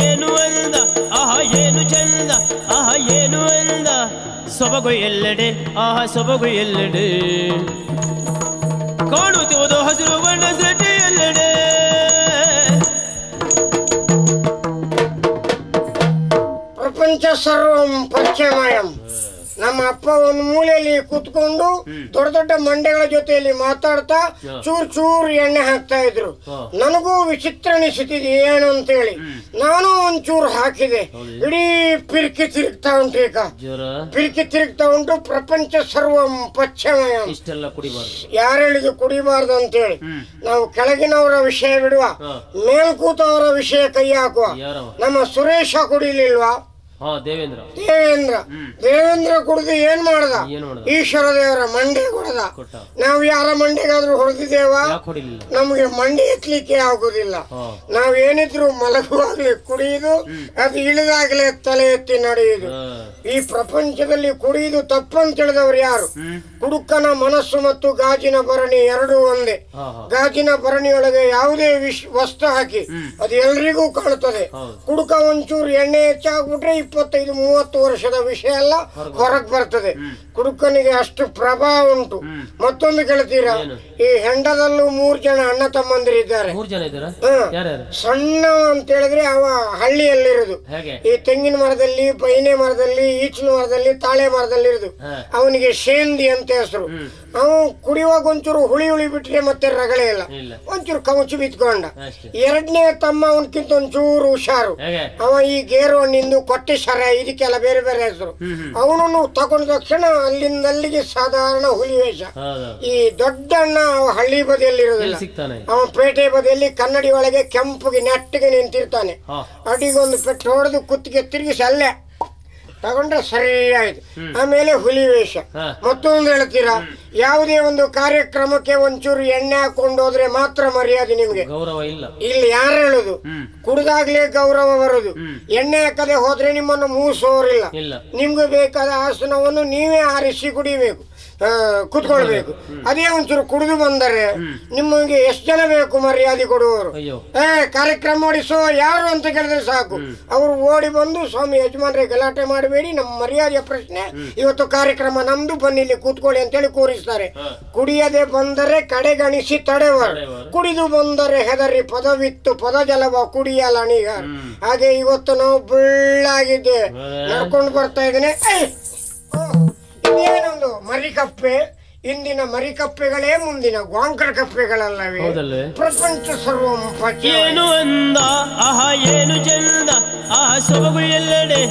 ಏನು ಅಂದ ಆಹಾ ಏನು ಚಂದ ಆಹಾ ಏನು ಅಂದ ಸೊಬಗು ಎಲ್ಲೆಡೆ ಆಹಾ ಸೊಬಗು ಎಲ್ಲೆಡೆ ಕಾಣುತ್ತಿರುವುದು ಹಸಿರು ಬಣ್ಣ ಸೆಟ್ಟೆ ಎಲ್ಲೆಡೆ ಪ್ರಪಂಚ ಸರ್ವಂ ಪಶ್ಚಿಮಯಂ. ನಮ್ಮ ಅಪ್ಪ ಒಂದು ಮೂಲೆಯಲ್ಲಿ ಕೂತ್ಕೊಂಡು ದೊಡ್ಡ ದೊಡ್ಡ ಮಂಡೆಗಳ ಜೊತೆಯಲ್ಲಿ ಮಾತಾಡ್ತಾ ಚೂರ್ ಚೂರ್ ಎಣ್ಣೆ ಹಾಕ್ತಾ ಇದ್ರು. ನನಗೂ ವಿಚಿತ್ರ ಅನಿಸುತ್ತಿದೆ ಏನು ಅಂತ ಹೇಳಿ ನಾನು ಒಂಚೂರು ಹಾಕಿದೆ. ಇಡೀ ಪಿರ್ಕಿ ತಿರುಗ್ತಾ ಉಂಟು. ಈಗ ಪಿರ್ಕಿ ತಿರುಗ್ತಾ ಉಂಟು. ಪ್ರಪಂಚ ಸರ್ವಂ ಪಶ್ಚಿಮಯಂ. ಯಾರು ಹೇಳಿದ್ರು ಕುಡಿಬಾರ್ದು ಅಂತ ಹೇಳಿ? ನಾವು ಕೆಳಗಿನವರ ವಿಷಯ ಬಿಡುವ, ಮೇಲ್ಕೂತವರ ವಿಷಯ ಕೈ ಹಾಕುವ. ನಮ್ಮ ಸುರೇಶ ಕುಡಿಲಿಲ್ವಾ? ದೇವೇಂದ್ರ ಕುಡಿದು ಏನ್ ಮಾಡ್ದ? ಈಶ್ವರ ದೇವರ ಮಂಡೆ ಹೊಡೆದ. ನಾವು ಯಾರ ಮಂಡೆಗಾದ್ರೂ ಹೊಡೆದಿದ್ದೇವ? ನಮ್ಗೆ ಮಂಡೆ ಎತ್ತಲಿಕ್ಕೆ ಆಗುದಿಲ್ಲ. ನಾವೇನಿದ್ರು ಮಲಗುವಾಗ್ಲಿ ಕುಡಿಯುದು, ಅದು ಇಳಿದಾಗ್ಲೇ ತಲೆ ಎತ್ತಿ ನಡೆಯುದು. ಈ ಪ್ರಪಂಚದಲ್ಲಿ ಕುಡಿಯುದು ತಪ್ಪಂತ ತಿಳಿದವರು ಯಾರು? ಕುಡುಕನ ಮನಸ್ಸು ಮತ್ತು ಗಾಜಿನ ಭರಣಿ ಎರಡೂ ಒಂದೇ. ಗಾಜಿನ ಭರಣಿಯೊಳಗೆ ಯಾವುದೇ ವಸ್ತು ಹಾಕಿ ಅದು ಎಲ್ರಿಗೂ ಕಾಣುತ್ತದೆ. ಕುಡುಕ ಒಂಚೂರು ಎಣ್ಣೆ ಹೆಚ್ಚಾಗ್ಬಿಟ್ರೆ 25-30 ವರ್ಷದ ವಿಷಯ ಎಲ್ಲ ಹೊರಗೆ ಬರ್ತದೆ. ಕುಡುಕನಿಗೆ ಅಷ್ಟು ಪ್ರಭಾವ ಉಂಟು. ಮತ್ತೊಂದು ಕೇಳ್ತೀರಾ? ಈ ಹೆಂಡದಲ್ಲೂ 3 ಜನ ಅಣ್ಣ ತಮ್ಮಂದಿರಿದ್ದಾರೆ. ಸಣ್ಣ ಅಂತ ಹೇಳಿದ್ರೆ ಅವ ಹಳ್ಳಿಯಲ್ಲಿರುದು. ಈ ತೆಂಗಿನ ಮರದಲ್ಲಿ, ಬೈನೆ ಮರದಲ್ಲಿ, ಈಚಿನ ಮರದಲ್ಲಿ, ತಾಳೆ ಮರದಲ್ಲಿ ಇರುದು. ಅವನಿಗೆ ಶೇಂದಿ ಅಂತ ಹೆಸರು. ಅವನು ಕುಡಿಯುವಾಗ ಒಂಚೂರು ಹುಳಿ ಬಿಟ್ರೆ ಮತ್ತೆ ರಗಳೆ ಇಲ್ಲ, ಒಂಚೂರು ಕಮಚು ಬಿತ್ಕೊಂಡ. ಎರಡನೇ ತಮ್ಮ ಅವನಕ್ಕಿಂತ ಒಂಚೂರು ಹುಷಾರು. ಅವ ಈ ಗೇರು ಹಣ್ಣಿಂದು ಕೊಟ್ಟೆ ಶರ ಇದಕ್ಕೆಲ್ಲ ಬೇರೆ ಬೇರೆ ಹೆಸರು. ಅವನನ್ನು ತಗೊಂಡ ತಕ್ಷಣ ಅಲ್ಲಿಂದ ಅಲ್ಲಿಗೆ ಸಾಧಾರಣ ಹುಲಿ ವೇಷ. ಈ ದೊಡ್ಡ ಅಣ್ಣ ಹಳ್ಳಿ ಬದಿಯಲ್ಲಿ ಇರೋದಿಲ್ಲ, ಅವ ಪೇಟೆ ಬದಿಯಲ್ಲಿ ಕನ್ನಡಿ ಒಳಗೆ ಕೆಂಪುಗೆ ನೆಟ್ಟಿಗೆ ನಿಂತಿರ್ತಾನೆ. ಅಡಿಗೊಂದು ಪೆಟ್ಟು ಹೊಡೆದು ಕುತ್ತಿಗೆ ತಿರುಗಿಸಿ ಅಲ್ಲೇ ತಗೊಂಡ್ರೆ ಸರಿ ಆಯ್ತು. ಆಮೇಲೆ ಹುಲಿ ವೇಷ. ಮತ್ತೊಂದು ಹೇಳ್ತೀರಾ? ಯಾವುದೇ ಒಂದು ಕಾರ್ಯಕ್ರಮಕ್ಕೆ ಒಂಚೂರು ಎಣ್ಣೆ ಹಾಕೊಂಡು ಹೋದ್ರೆ ಮಾತ್ರ ಮರ್ಯಾದೆ ನಿಮ್ಗೆ. ಇಲ್ಲಿ ಯಾರು ಹೇಳುದು? ಕುಡ್ದಾಗ್ಲೇ ಗೌರವ ಬರುದು. ಎಣ್ಣೆ ಹಾಕದೆ ಹೋದ್ರೆ ನಿಮ್ಮನ್ನು ಮೂಸೋರಿಲ್ಲ. ನಿಮ್ಗೆ ಬೇಕಾದ ಆಸನವನ್ನು ನೀವೇ ಆರಿಸಿ ಕುಡಿಬೇಕು, ಕುತ್ಕೊಳ್ಬೇಕು. ಅದೇ ಒಂಚೂರು ಕುಡಿದು ಬಂದರೆ ನಿಮಗೆ ಎಷ್ಟು ಜನ ಬೇಕು ಮರ್ಯಾದೆ ಕೊಡುವವರು? ಕಾರ್ಯಕ್ರಮ ಮಾಡಿಸೋ ಯಾರು ಅಂತ ಕೇಳಿದ್ರೆ ಸಾಕು, ಅವರು ಓಡಿ ಬಂದು ಸ್ವಾಮಿ ಯಜಮಾನ್ರೆ ಗಲಾಟೆ ಮಾಡಬೇಡಿ, ನಮ್ಮ ಮರ್ಯಾದೆಯ ಪ್ರಶ್ನೆ, ಇವತ್ತು ಕಾರ್ಯಕ್ರಮ ನಮ್ದು, ಬನ್ನಿ ಇಲ್ಲಿ ಕೂತ್ಕೊಳ್ಳಿ ಅಂತೇಳಿ ಕೂರಿಸ್ತಾರೆ. ಕುಡಿಯದೆ ಬಂದರೆ ಕಡೆಗಣಿಸಿ ತಡೆವರು, ಕುಡಿದು ಬಂದರೆ ಹೆದರಿ ಪದವಿತ್ತು ಪದ ಜಲವ ಕುಡಿಯಲಣೀಗ. ಹಾಗೆ ಇವತ್ತು ನಾವು ಬಳ್ಳಾಗಿದ್ದೆ ನಡ್ಕೊಂಡು ಬರ್ತಾ ಇದ್ದೇನೆ. ಏನೊಂದು ಮರಿಕಪ್ಪೆ, ಇಂದಿನ ಮರಿಕಪ್ಪೆಗಳೇ ಮುಂದಿನ ಗ್ವಾಂಕರ ಕಪ್ಪೆಗಳಲ್ಲವೇ? ಪ್ರಪಂಚ ಸರ್ವಂ ಏನು ಅಂದ ಆಹಾ ಏನು ಚಂದ ಆಹಾ ಸೊಬಗು ಎಲ್ಲೆಡೆ